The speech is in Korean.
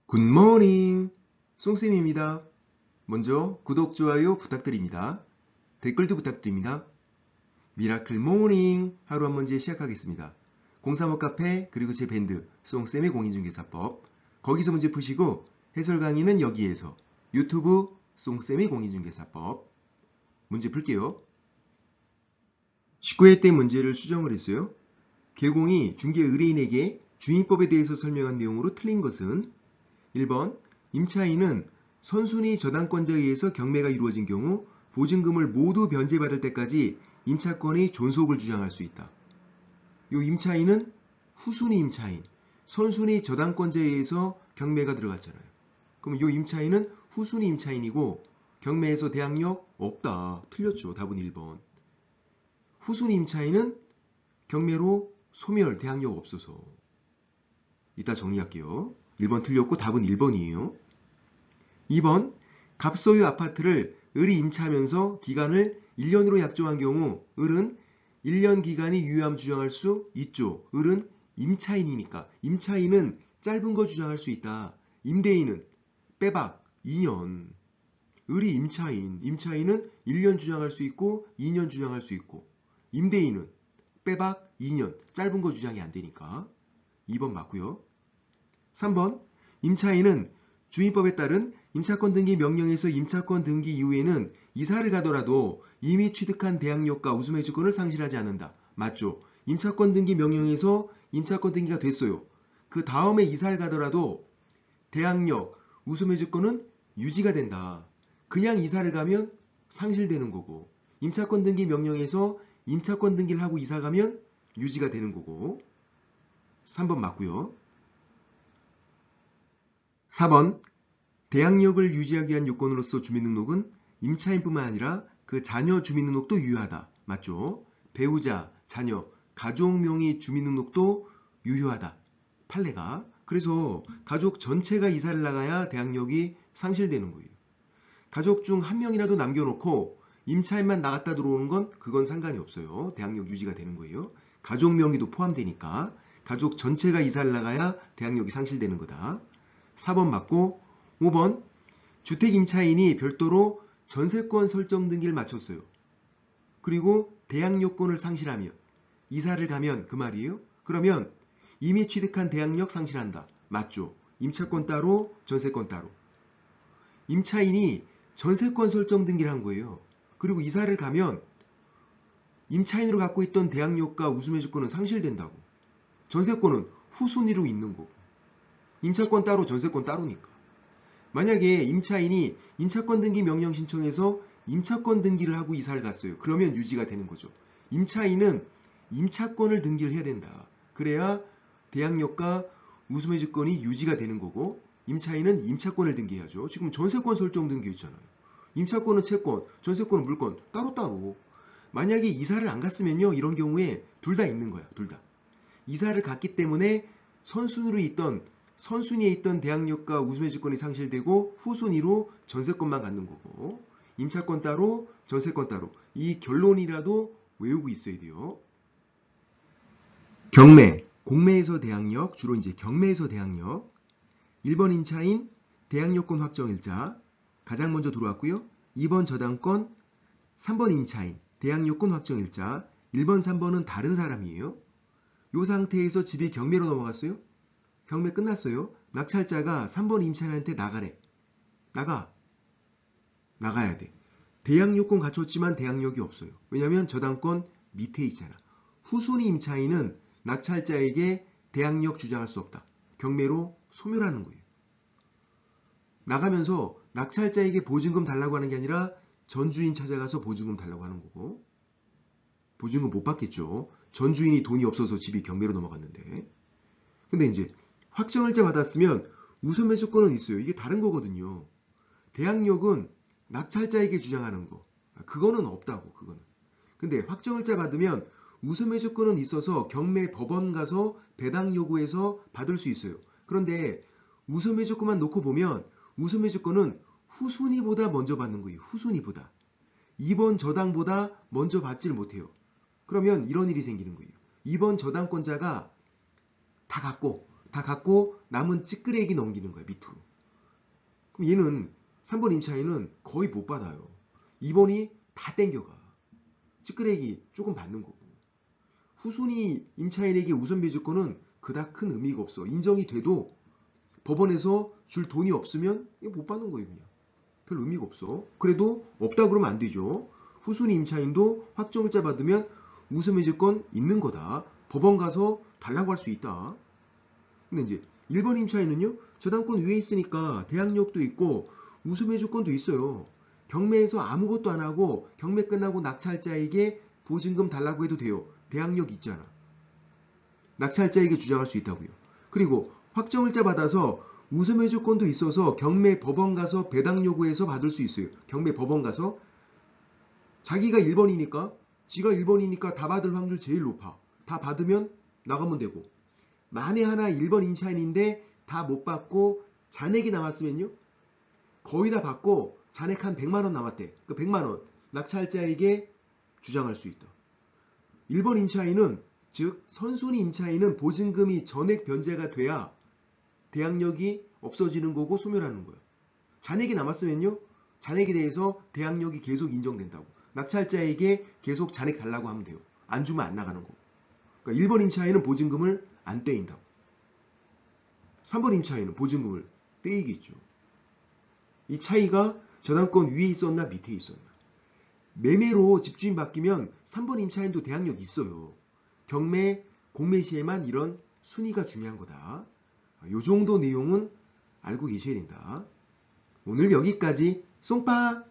굿모닝! 송쌤입니다. 먼저 구독, 좋아요 부탁드립니다. 댓글도 부탁드립니다. 미라클 모닝 하루 한 문제 시작하겠습니다. 035 카페 그리고 제 밴드 송쌤의 공인중개사법 거기서 문제 푸시고 해설 강의는 여기에서 유튜브 송쌤의 공인중개사법 문제 풀게요. 19회 때 문제를 수정을 했어요. 개공이 중개 의뢰인에게 주인법에 대해서 설명한 내용으로 틀린 것은 1번 임차인은 선순위 저당권자에 의해서 경매가 이루어진 경우 보증금을 모두 변제받을 때까지 임차권의 존속을 주장할 수 있다. 이 임차인은 후순위 임차인, 선순위 저당권자에 의해서 경매가 들어갔잖아요. 그럼 이 임차인은 후순위 임차인이고 경매에서 대항력 없다. 틀렸죠. 답은 1번. 후순위 임차인은 경매로 소멸, 대항력 없어서. 이따 정리할게요. 1번 틀렸고 답은 1번이에요. 2번 갑소유 아파트를 을이 임차하면서 기간을 1년으로 약정한 경우 을은 1년 기간이 유효함 주장할 수 있죠. 을은 임차인이니까. 임차인은 짧은 거 주장할 수 있다. 임대인은 빼박 2년. 을이 임차인은 1년 주장할 수 있고 2년 주장할 수 있고 임대인은 빼박 2년. 짧은 거 주장이 안 되니까. 2번 맞고요. 3번 임차인은 주인법에 따른 임차권 등기 명령에서 임차권 등기 이후에는 이사를 가더라도 이미 취득한 대항력과 우수매주권을 상실하지 않는다. 맞죠? 임차권 등기 명령에서 임차권 등기가 됐어요. 그 다음에 이사를 가더라도 대항력, 우수매주권은 유지가 된다. 그냥 이사를 가면 상실되는 거고 임차권 등기 명령에서 임차권 등기를 하고 이사 가면 유지가 되는 거고 3번 맞고요. 4번 대항력을 유지하기 위한 요건으로서 주민등록은 임차인뿐만 아니라 그 자녀 주민등록도 유효하다. 맞죠? 배우자, 자녀, 가족 명의 주민등록도 유효하다. 판례가. 그래서 가족 전체가 이사를 나가야 대항력이 상실되는 거예요. 가족 중 한 명이라도 남겨놓고 임차인만 나갔다 들어오는 건 그건 상관이 없어요. 대항력 유지가 되는 거예요. 가족 명의도 포함되니까 가족 전체가 이사를 나가야 대항력이 상실되는 거다. 4번 맞고 5번 주택 임차인이 별도로 전세권 설정 등기를 마쳤어요. 그리고 대항력권을 상실하면 이사를 가면 그 말이에요. 그러면 이미 취득한 대항력 상실한다. 맞죠? 임차권 따로 전세권 따로. 임차인이 전세권 설정 등기를 한 거예요. 그리고 이사를 가면 임차인으로 갖고 있던 대항력과 우수매주권은 상실된다고. 전세권은 후순위로 있는 거고. 임차권 따로 전세권 따로니까. 만약에 임차인이 임차권 등기 명령 신청해서 임차권 등기를 하고 이사를 갔어요. 그러면 유지가 되는 거죠. 임차인은 임차권을 등기를 해야 된다. 그래야 대항력과 우수매주권이 유지가 되는 거고 임차인은 임차권을 등기해야죠. 지금 전세권 설정 등기 있잖아요. 임차권은 채권, 전세권은 물권 따로따로. 만약에 이사를 안 갔으면요. 이런 경우에 둘 다 있는 거야. 둘 다. 이사를 갔기 때문에 선순위에 있던 대항력과 우수매주권이 상실되고 후순위로 전세권만 갖는 거고 임차권 따로 전세권 따로 이 결론이라도 외우고 있어야 돼요. 경매, 공매에서 대항력, 주로 이제 경매에서 대항력 1번 임차인 대항력권 확정일자 가장 먼저 들어왔고요. 2번 저당권, 3번 임차인 대항력권 확정일자 1번, 3번은 다른 사람이에요. 이 상태에서 집이 경매로 넘어갔어요. 경매 끝났어요. 낙찰자가 3번 임차인한테 나가래. 나가야 돼. 대항력권 갖췄지만 대항력이 없어요. 왜냐하면 저당권 밑에 있잖아. 후순위 임차인은 낙찰자에게 대항력 주장할 수 없다. 경매로 소멸하는 거예요. 나가면서 낙찰자에게 보증금 달라고 하는 게 아니라 전주인 찾아가서 보증금 달라고 하는 거고 보증금 못 받겠죠. 전주인이 돈이 없어서 집이 경매로 넘어갔는데 근데 이제 확정일자 받았으면 우선매수권은 있어요. 이게 다른 거거든요. 대항력은 낙찰자에게 주장하는 거. 그거는 없다고. 그거는. 근데 확정일자 받으면 우선매수권은 있어서 경매 법원 가서 배당 요구해서 받을 수 있어요. 그런데 우선매수권만 놓고 보면 우선매수권은 후순위보다 먼저 받는 거예요. 후순위보다. 2번 저당보다 먼저 받지를 못해요. 그러면 이런 일이 생기는 거예요. 2번 저당권자가 다 갖고 다 갖고 남은 찌끄레기 넘기는 거야, 밑으로. 그럼 얘는 3번 임차인은 거의 못 받아요. 2번이 다 땡겨가. 찌끄레기 조금 받는 거고. 후순위 임차인에게 우선 배제권은 그닥 큰 의미가 없어. 인정이 돼도 법원에서 줄 돈이 없으면 이거 못 받는 거예요, 그냥. 별 의미가 없어. 그래도 없다 그러면 안 되죠. 후순위 임차인도 확정일자 받으면 우선 배제권 있는 거다. 법원 가서 달라고 할 수 있다. 근데 이제 1번 임차인은요, 저당권 위에 있으니까 대항력도 있고 우수매 조건도 있어요. 경매에서 아무것도 안 하고 경매 끝나고 낙찰자에게 보증금 달라고 해도 돼요. 대항력 있잖아. 낙찰자에게 주장할 수 있다고요. 그리고 확정일자 받아서 우수매 조건도 있어서 경매 법원 가서 배당 요구해서 받을 수 있어요. 경매 법원 가서 자기가 1번이니까 지가 1번이니까 다 받을 확률 제일 높아. 다 받으면 나가면 되고, 만에 하나 1번 임차인인데 다 못 받고 잔액이 남았으면요, 거의 다 받고 잔액 한 100만 원 남았대. 그 100만 원 낙찰자에게 주장할 수 있다. 1번 임차인은, 즉 선순위 임차인은 보증금이 전액 변제가 돼야 대항력이 없어지는 거고 소멸하는 거야. 잔액이 남았으면요, 잔액에 대해서 대항력이 계속 인정된다고. 낙찰자에게 계속 잔액 달라고 하면 돼요. 안 주면 안 나가는 거고. 그러니까 1번 임차인은 보증금을 안 떼인다고. 3번 임차인은 보증금을 떼이겠죠. 이 차이가 저당권 위에 있었나 밑에 있었나. 매매로 집주인 바뀌면 3번 임차인도 대항력이 있어요. 경매, 공매 시에만 이런 순위가 중요한 거다. 이 정도 내용은 알고 계셔야 된다. 오늘 여기까지. 쏭빠!